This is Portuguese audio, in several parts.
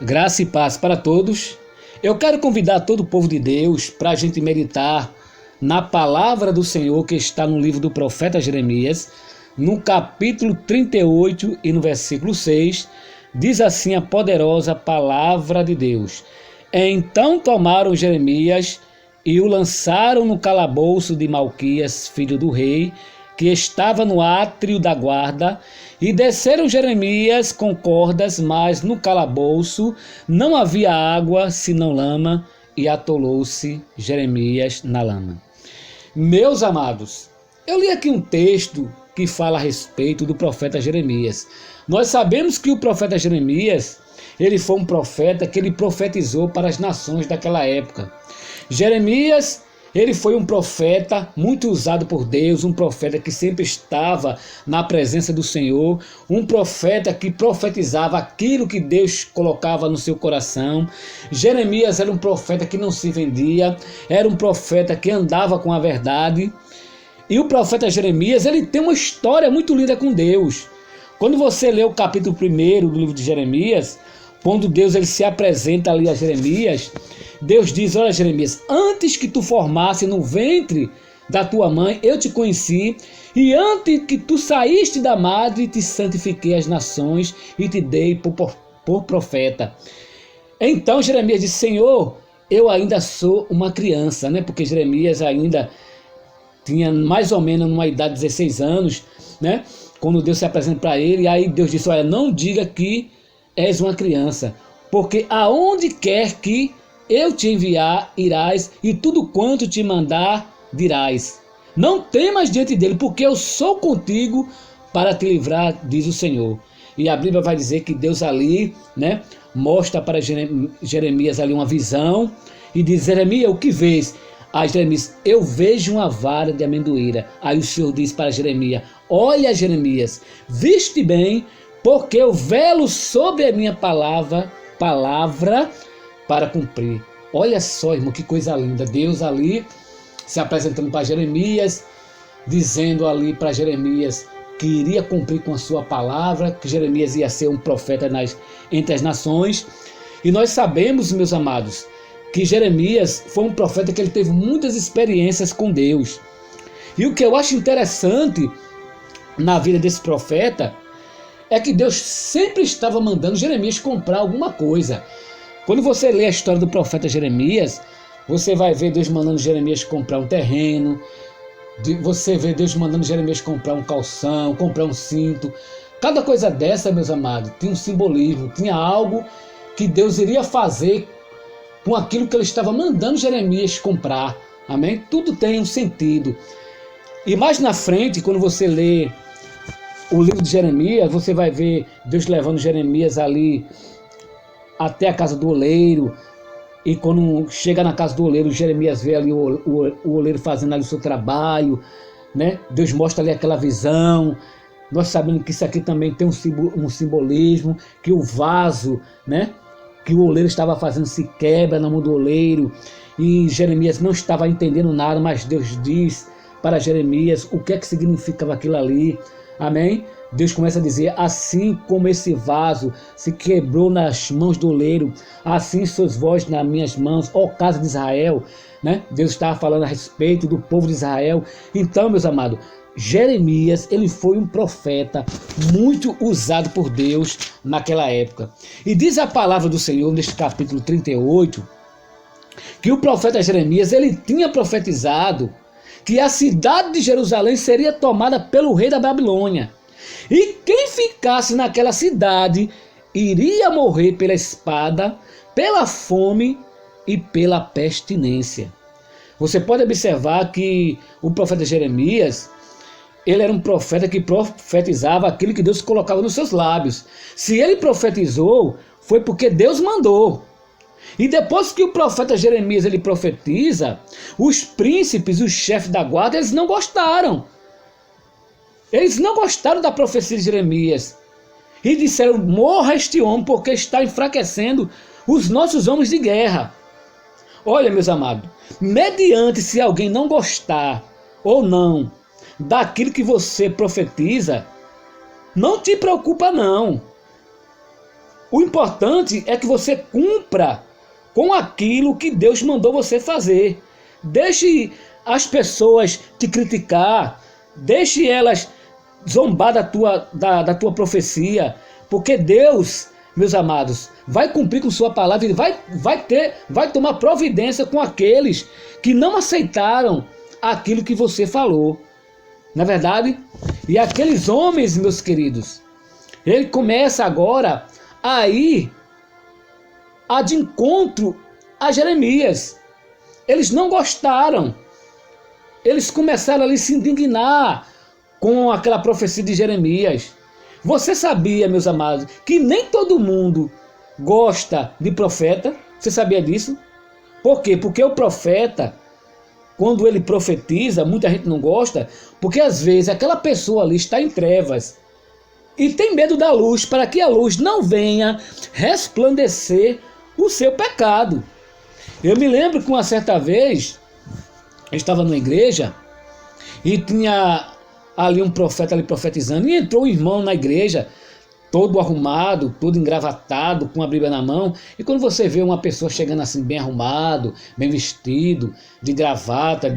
Graça e paz para todos. Eu quero convidar todo o povo de Deus para a gente meditar na palavra do Senhor que está no livro do profeta Jeremias, no capítulo 38 e no versículo 6, diz assim a poderosa palavra de Deus. Então tomaram Jeremias e o lançaram no calabouço de Malquias, filho do rei, que estava no átrio da guarda, e desceram Jeremias com cordas, mas no calabouço não havia água, senão lama, e atolou-se Jeremias na lama. Meus amados, eu li aqui um texto que fala a respeito do profeta Jeremias. Nós sabemos que o profeta Jeremias, ele foi um profeta que ele profetizou para as nações daquela época. Jeremias, ele foi um profeta muito usado por Deus, um profeta que sempre estava na presença do Senhor, um profeta que profetizava aquilo que Deus colocava no seu coração. Jeremias era um profeta que não se vendia, era um profeta que andava com a verdade. E o profeta Jeremias, ele tem uma história muito linda com Deus. Quando você lê o capítulo 1 do livro de Jeremias, quando Deus ele se apresenta ali a Jeremias, Deus diz: olha Jeremias, antes que tu formasse no ventre da tua mãe, eu te conheci, e antes que tu saíste da madre, te santifiquei as nações e te dei por profeta. Então Jeremias disse: Senhor, eu ainda sou uma criança, né? Porque Jeremias ainda tinha mais ou menos uma idade de 16 anos, né? Quando Deus se apresenta para ele, e aí Deus disse: olha, não diga que és uma criança, porque aonde quer que eu te enviar, irás, e tudo quanto te mandar, dirás. Não temas diante dele, porque eu sou contigo para te livrar, diz o Senhor. E a Bíblia vai dizer que Deus ali, né, mostra para Jeremias ali uma visão, e diz: Jeremias, o que vês? Aí Jeremias: eu vejo uma vara de amendoeira. Aí o Senhor diz para Jeremias: olha Jeremias, viste bem, porque eu velo sobre a minha palavra para cumprir. Olha só, irmão, que coisa linda. Deus ali se apresentando para Jeremias, dizendo ali para Jeremias que iria cumprir com a sua palavra, que Jeremias ia ser um profeta entre as nações. E nós sabemos, meus amados, que Jeremias foi um profeta que ele teve muitas experiências com Deus. E o que eu acho interessante na vida desse profeta é que Deus sempre estava mandando Jeremias comprar alguma coisa. Quando você lê a história do profeta Jeremias, você vai ver Deus mandando Jeremias comprar um terreno, você vê Deus mandando Jeremias comprar um calção, comprar um cinto. Cada coisa dessa, meus amados, tinha um simbolismo, tinha algo que Deus iria fazer com aquilo que ele estava mandando Jeremias comprar. Amém? Tudo tem um sentido. E mais na frente, quando você lê o livro de Jeremias, você vai ver Deus levando Jeremias ali até a casa do oleiro, e quando chega na casa do oleiro, Jeremias vê ali o oleiro fazendo ali o seu trabalho, né? Deus mostra ali aquela visão. Nós sabemos que isso aqui também tem um simbolismo, que o vaso, né, que o oleiro estava fazendo se quebra na mão do oleiro, e Jeremias não estava entendendo nada, mas Deus diz para Jeremias o que é que significava aquilo ali. Amém? Deus começa a dizer: assim como esse vaso se quebrou nas mãos do oleiro, assim sois vós nas minhas mãos, ó casa de Israel, né? Deus estava falando a respeito do povo de Israel. Então, meus amados, Jeremias, ele foi um profeta muito usado por Deus naquela época. E diz a palavra do Senhor neste capítulo 38, que o profeta Jeremias, ele tinha profetizado que a cidade de Jerusalém seria tomada pelo rei da Babilônia. E quem ficasse naquela cidade iria morrer pela espada, pela fome e pela pestilência. Você pode observar que o profeta Jeremias, ele era um profeta que profetizava aquilo que Deus colocava nos seus lábios. Se ele profetizou, foi porque Deus mandou. E depois que o profeta Jeremias ele profetiza, os príncipes, os chefes da guarda, eles não gostaram. Eles não gostaram da profecia de Jeremias. E disseram: morra este homem, porque está enfraquecendo os nossos homens de guerra. Olha, meus amados, mediante se alguém não gostar ou não daquilo que você profetiza, não te preocupa não. O importante é que você cumpra com aquilo que Deus mandou você fazer. Deixe as pessoas te criticar, deixe elas zombar da tua profecia, porque Deus, meus amados, vai cumprir com sua palavra e vai tomar providência com aqueles que não aceitaram aquilo que você falou. Na verdade, e aqueles homens, meus queridos, ele começa agora a ir de encontro a Jeremias. Eles não gostaram. Eles começaram ali a se indignar com aquela profecia de Jeremias. Você sabia, meus amados, que nem todo mundo gosta de profeta? Você sabia disso? Por quê? Porque o profeta, quando ele profetiza, muita gente não gosta, porque às vezes aquela pessoa ali está em trevas e tem medo da luz, para que a luz não venha resplandecer o seu pecado. Eu me lembro que uma certa vez eu estava numa igreja e tinha ali um profeta ali profetizando, e entrou um irmão na igreja, todo arrumado, todo engravatado, com a Bíblia na mão. E quando você vê uma pessoa chegando assim, bem arrumado, bem vestido, de gravata,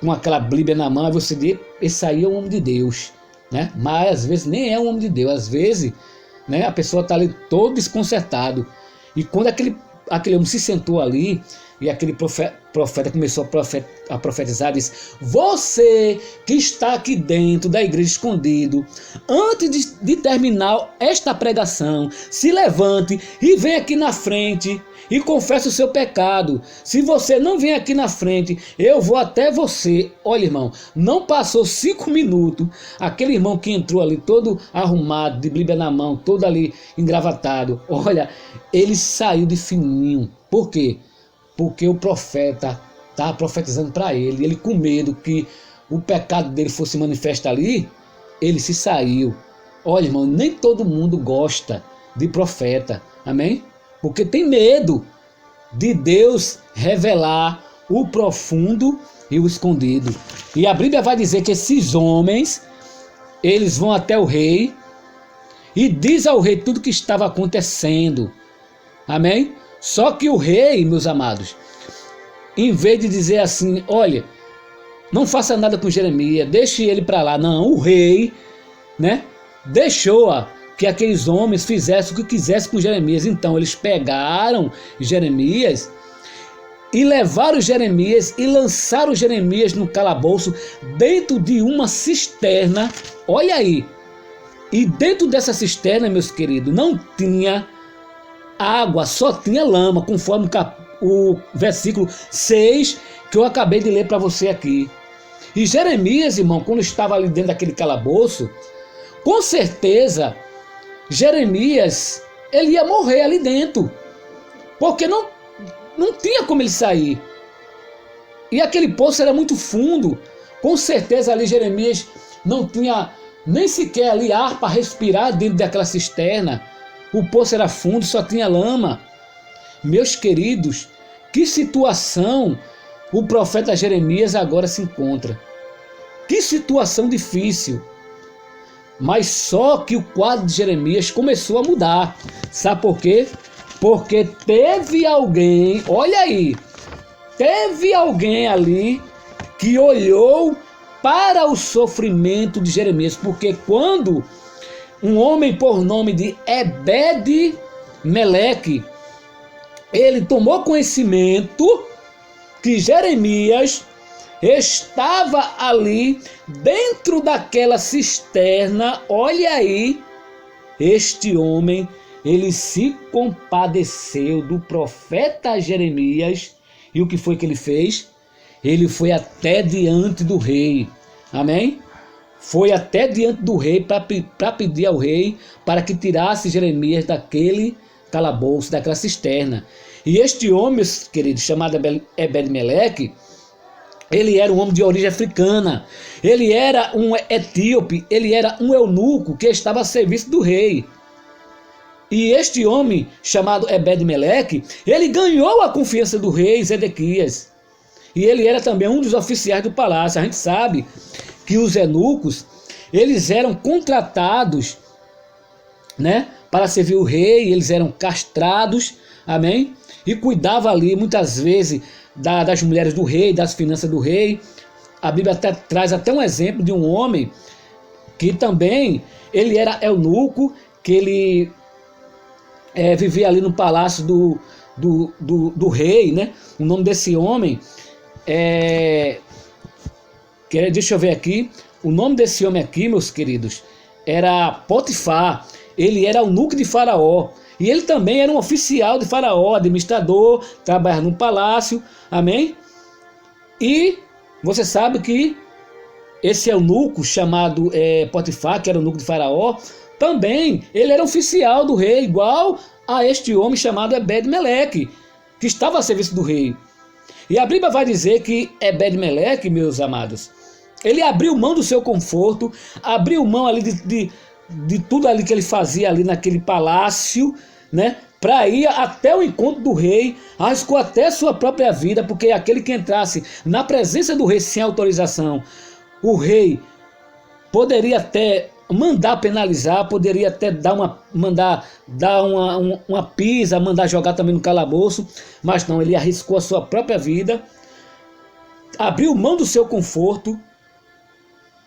com aquela Bíblia na mão, aí você diz, esse aí é um homem de Deus, né? Mas às vezes nem é um homem de Deus, às vezes, né, a pessoa está ali todo desconcertado. E quando aquele homem se sentou ali, e aquele profeta começou a profetizar, disse: você que está aqui dentro da igreja escondido, antes de terminar esta pregação, se levante e venha aqui na frente e confesse o seu pecado. Se você não vem aqui na frente, eu vou até você. Olha, irmão, não passou 5 minutos, aquele irmão que entrou ali todo arrumado, de Bíblia na mão, todo ali engravatado, olha, ele saiu de fininho. Por quê? Porque o profeta estava profetizando para ele. Ele, com medo que o pecado dele fosse manifesto ali, ele se saiu. Olha, irmão, nem todo mundo gosta de profeta, amém? Porque tem medo de Deus revelar o profundo e o escondido. E a Bíblia vai dizer que esses homens, eles vão até o rei e diz ao rei tudo o que estava acontecendo, amém? Só que o rei, meus amados, em vez de dizer assim, olha, não faça nada com Jeremias, deixe ele para lá. Não, o rei, deixou que aqueles homens fizessem o que quisessem com Jeremias. Então eles pegaram Jeremias e levaram Jeremias e lançaram Jeremias no calabouço dentro de uma cisterna. Olha aí. E dentro dessa cisterna, meus queridos, não tinha água, só tinha lama, conforme o versículo 6 que eu acabei de ler para você aqui. E Jeremias, irmão, quando estava ali dentro daquele calabouço, com certeza Jeremias, ele ia morrer ali dentro, porque não tinha como ele sair. E aquele poço era muito fundo, com certeza ali Jeremias não tinha nem sequer ali ar para respirar dentro daquela cisterna. O poço era fundo, só tinha lama. Meus queridos, que situação o profeta Jeremias agora se encontra. Que situação difícil. Mas só que o quadro de Jeremias começou a mudar. Sabe por quê? Porque teve alguém, olha aí, teve alguém ali que olhou para o sofrimento de Jeremias. Porque quando um homem por nome de Ebed-Meleque, ele tomou conhecimento que Jeremias estava ali dentro daquela cisterna, olha aí, este homem, ele se compadeceu do profeta Jeremias. E o que foi que ele fez? Ele foi até diante do rei, amém? Foi até diante do rei para pedir ao rei para que tirasse Jeremias daquele calabouço, daquela cisterna. E este homem, querido, chamado Ebed-Meleque, ele era um homem de origem africana, ele era um etíope, ele era um eunuco que estava a serviço do rei. E este homem, chamado Ebed-Meleque, ele ganhou a confiança do rei Zedequias. E ele era também um dos oficiais do palácio. A gente sabe que os eunucos, eles eram contratados né, para servir o rei. Eles eram castrados, amém, e cuidava ali muitas vezes das mulheres do rei, das finanças do rei. A Bíblia traz até um exemplo de um homem que também ele era eunuco, que ele vivia ali no palácio do rei, né? O nome desse homem deixa eu ver aqui. O nome desse homem aqui, meus queridos, era Potifar. Ele era eunuco de Faraó. E ele também era um oficial de Faraó, administrador, trabalhava no palácio. Amém? E você sabe que esse eunuco chamado Potifar, que era eunuco de Faraó, também ele era oficial do rei, igual a este homem chamado Ebed-Meleque, que estava a serviço do rei. E a Bíblia vai dizer que Ebed-Meleque, meus amados, ele abriu mão do seu conforto, abriu mão ali de tudo ali que ele fazia ali naquele palácio, né, para ir até o encontro do rei, arriscou até sua própria vida, porque aquele que entrasse na presença do rei sem autorização, o rei poderia até mandar penalizar, poderia até mandar dar uma pisa, mandar jogar também no calabouço, mas não, ele arriscou a sua própria vida, abriu mão do seu conforto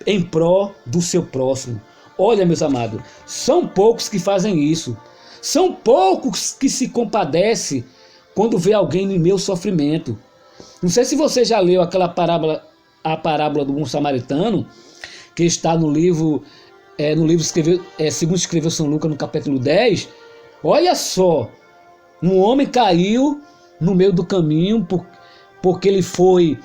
em prol do seu próximo. Olha, meus amados, são poucos que fazem isso. São poucos que se compadecem quando vê alguém em meu sofrimento. Não sei se você já leu aquela parábola, a parábola do bom samaritano, que está no livro segundo escreveu São Lucas, no capítulo 10. Olha só, um homem caiu no meio do caminho porque ele foi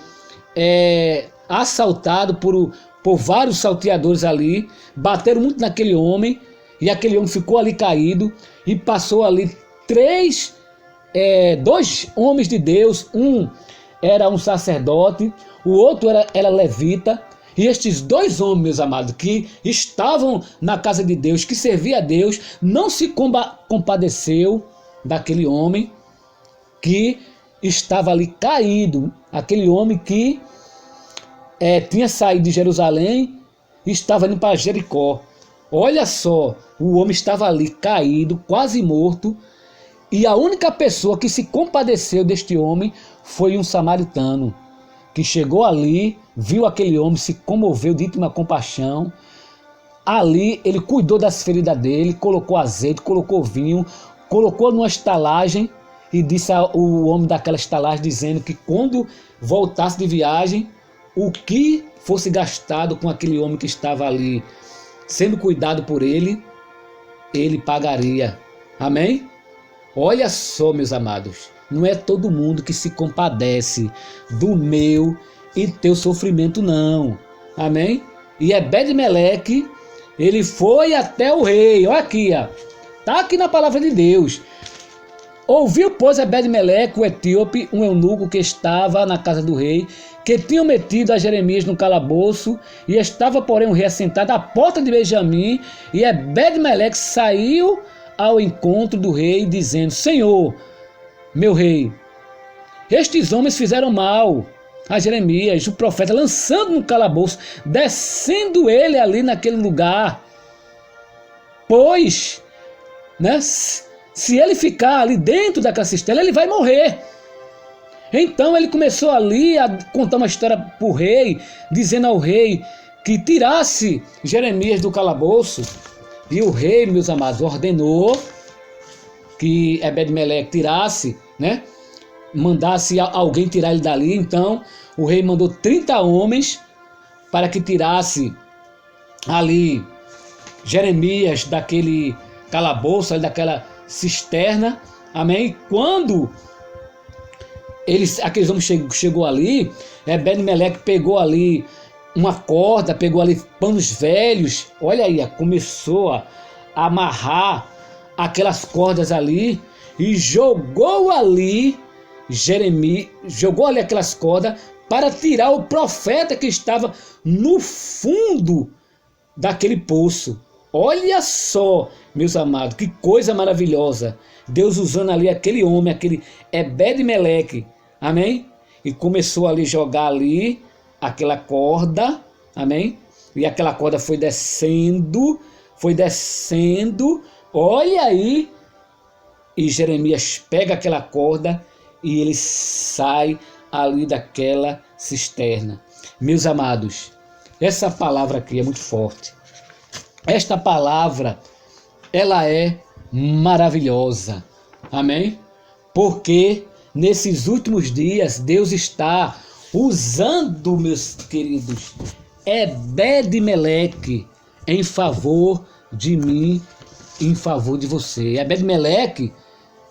assaltado por vários salteadores ali, bateram muito naquele homem, e aquele homem ficou ali caído, e passou ali dois homens de Deus, um era um sacerdote, o outro era levita, e estes dois homens, meus amados, que estavam na casa de Deus, que servia a Deus, não se compadeceu daquele homem que estava ali caído, aquele homem que tinha saído de Jerusalém e estava indo para Jericó. Olha só, o homem estava ali caído, quase morto, e a única pessoa que se compadeceu deste homem foi um samaritano, que chegou ali, viu aquele homem, se comoveu de íntima compaixão. Ali ele cuidou das feridas dele, colocou azeite, colocou vinho, colocou numa estalagem, e disse ao homem daquela estalagem, dizendo que quando voltasse de viagem, o que fosse gastado com aquele homem que estava ali sendo cuidado por ele, ele pagaria. Amém? Olha só, meus amados, não é todo mundo que se compadece do meu e teu sofrimento, não. Amém? E Ebed-Meleque, ele foi até o rei. Olha aqui, ó. Tá aqui na palavra de Deus. Ouviu, pois, Ebed-Meleque, o etíope, um eunuco que estava na casa do rei, que tinham metido a Jeremias no calabouço, e estava, porém, o rei assentado à porta de Benjamim, e Ebed-Meleque saiu ao encontro do rei, dizendo: Senhor, meu rei, estes homens fizeram mal a Jeremias, o profeta, lançando no calabouço, descendo ele ali naquele lugar, pois, né, se ele ficar ali dentro daquela cisterna, ele vai morrer. Então ele começou ali a contar uma história para o rei, dizendo ao rei que tirasse Jeremias do calabouço. E o rei, meus amados, ordenou que Ebed-Meleque tirasse, né? Mandasse alguém tirar ele dali. Então o rei mandou 30 homens para que tirasse ali Jeremias daquele calabouço, ali daquela cisterna. Amém? Quando aqueles homens chegou ali, Ebed-Meleque pegou ali uma corda, pegou ali panos velhos, olha aí, começou a amarrar aquelas cordas ali e jogou ali Jeremias, jogou ali aquelas cordas para tirar o profeta que estava no fundo daquele poço. Olha só, meus amados, que coisa maravilhosa. Deus usando ali aquele homem, aquele Ebed-Meleque, amém? E começou ali a jogar ali aquela corda, amém? E aquela corda foi descendo, olha aí. E Jeremias pega aquela corda e ele sai ali daquela cisterna. Meus amados, essa palavra aqui é muito forte. Esta palavra, ela é maravilhosa. Amém? Porque nesses últimos dias Deus está usando, meus queridos, Ebed-Meleque em favor de mim, em favor de você. Ebed-Meleque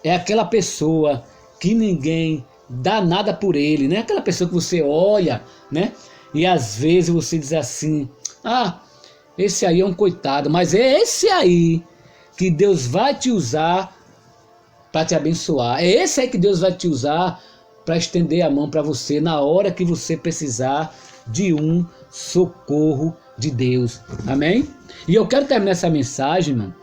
é aquela pessoa que ninguém dá nada por ele, né? Aquela pessoa que você olha, né? E às vezes você diz assim: ah, esse aí é um coitado, mas é esse aí que Deus vai te usar para te abençoar. É esse aí que Deus vai te usar para estender a mão para você na hora que você precisar de um socorro de Deus. Amém? E eu quero terminar essa mensagem, mano,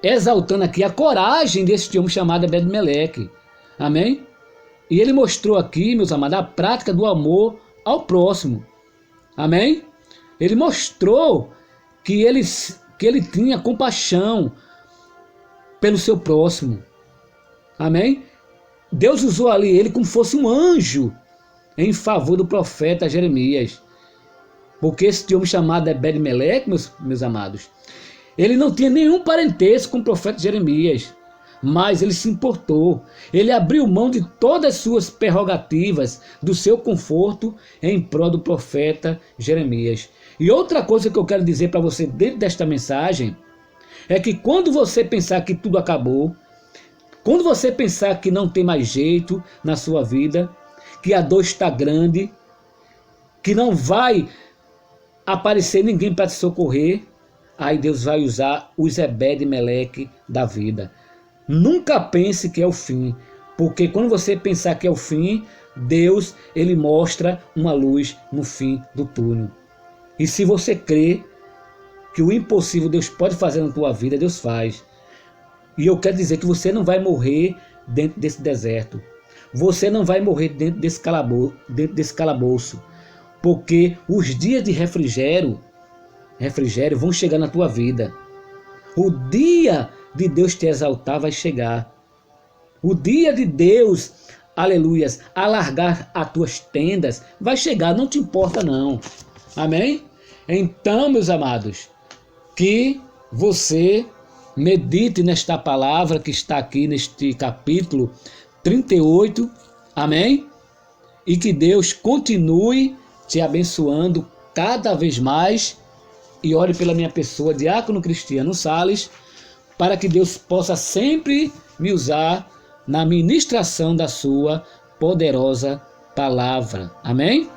exaltando aqui a coragem desse homem chamado Ebed-Meleque. Amém? E ele mostrou aqui, meus amados, a prática do amor ao próximo. Amém? Ele mostrou que ele tinha compaixão pelo seu próximo. Amém? Deus usou ali ele como fosse um anjo em favor do profeta Jeremias. Porque esse homem chamado Ebed-Meleque, meus amados, ele não tinha nenhum parentesco com o profeta Jeremias, mas ele se importou. Ele abriu mão de todas as suas prerrogativas, do seu conforto, em prol do profeta Jeremias. E outra coisa que eu quero dizer para você dentro desta mensagem é que quando você pensar que tudo acabou, quando você pensar que não tem mais jeito na sua vida, que a dor está grande, que não vai aparecer ninguém para te socorrer, aí Deus vai usar os Ebed-Meleque da vida. Nunca pense que é o fim, porque quando você pensar que é o fim, Deus, ele mostra uma luz no fim do túnel. E se você crê que o impossível Deus pode fazer na tua vida, Deus faz. E eu quero dizer que você não vai morrer dentro desse deserto. Você não vai morrer dentro desse calabouço. Porque os dias de refrigério vão chegar na tua vida. O dia de Deus te exaltar vai chegar. O dia de Deus, aleluias, alargar as tuas tendas vai chegar, não te importa não. Amém? Então, meus amados, que você medite nesta palavra que está aqui neste capítulo 38, amém? E que Deus continue te abençoando cada vez mais. E ore pela minha pessoa, Diácono Cristiano Sales, para que Deus possa sempre me usar na ministração da sua poderosa palavra. Amém?